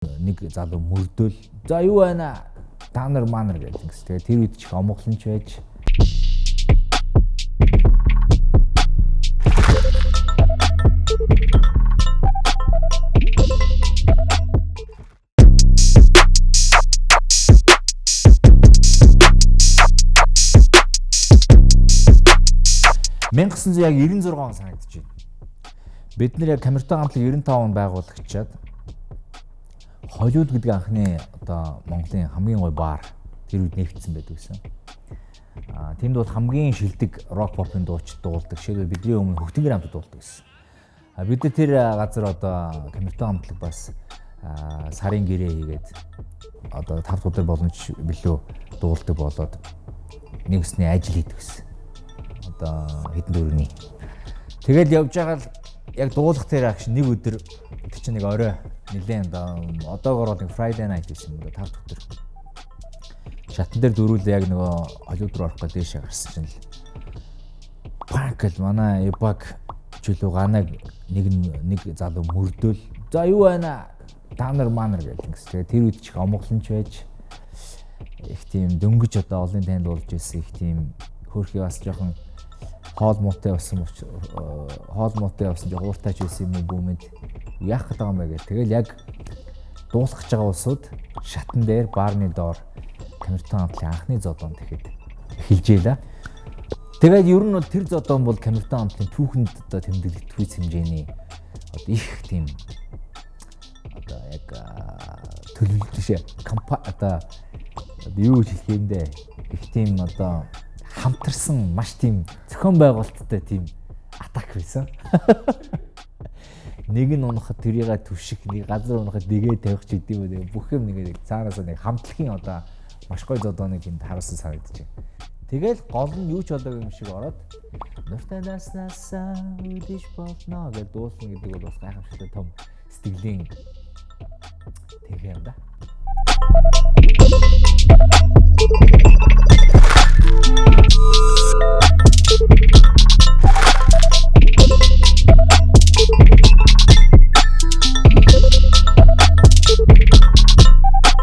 нэг залуу мөрдөөл за юу байна та нар манар гэж ингэс. Тэгээ тэр үед ч их омглонч байж Мянга 996 он санагдаж байна. Бид нэр яг камертай хамтлаг 95 он байгуулагчаад Холливуд гэдэг анхны одоо Монголын хамгийн гоё бар тэр үед нэвтсэн байдаг гэсэн. Тэнд бол хамгийн шилдэг рок попын дуучид дуулдаг. Жишээлбэл бидний өмнө Хөгтөнгөр хамт дуулдаг гэсэн. Бид тэр газар одоо камертай хамтлаг бас сарын гэрээ хийгээд одоо 5 дахь удаа боломж билүү дуулдаг болоод нэгсний ажил хийдэг гэсэн. Одоо хэдэн дөрөвний. Тэгэл явж байгаа л яг дуулах тэр акшн нэг өдөр тэр чинь нэг орой нэлээд одоогоор нэг Friday night гэсэн юм да 5 дахь өдөр. Шатан дээр дөрүүлээ яг нөгөө Холливуд руу орох гэж дэшээ гарсан чинь л панк л манай Ебаг чөлөө ганаг нэг залуу мөрдөөл за юу байна та нар манар гэж ингэс. Тэгээ тэр үед ч их омглонч байж их тийм дөнгөж одоо олон танд болж ирсэн их тийм хөөрхий бас жоохон хоол муутай болсон жоо ууртайч байсан юм бүүмэд яах гэдэг юм бэ гэх. Тэгэл яг дуусгах гэж байгаа улсууд шатан дээр баарны доор камертай хамтлын анхны зодон тэгэхэд эхэлжээ л. Тэгээд ер нь бол тэр зодон бол камертай хамтлын түүхэнд одоо тэмдэглэгдэхүйц хэмжээний одоо их тийм одоо яг төлөвлөлт тийшээ одоо юу хэлэх юм бэ? Их тийм одоо хамтарсан маш тийм зохион байгуулалттай тийм атак байсан. Нэг нь унахад тэрийг түших, нэг газар унахад нэгээ тавих ч гэдэм үү. Бүх юм нэгээ цаанаасаа нэг хамтлагийн одоо маш гоё зодоныг энд харуулсан санагдаж байна. Тэгэл гол нь юу ч болоогүй юм шиг ороод нуртай наснасаа үдэж болно гэж дуусна гэдэг бол бас гайхамшигтай том сэтгэлийн тэг юм да.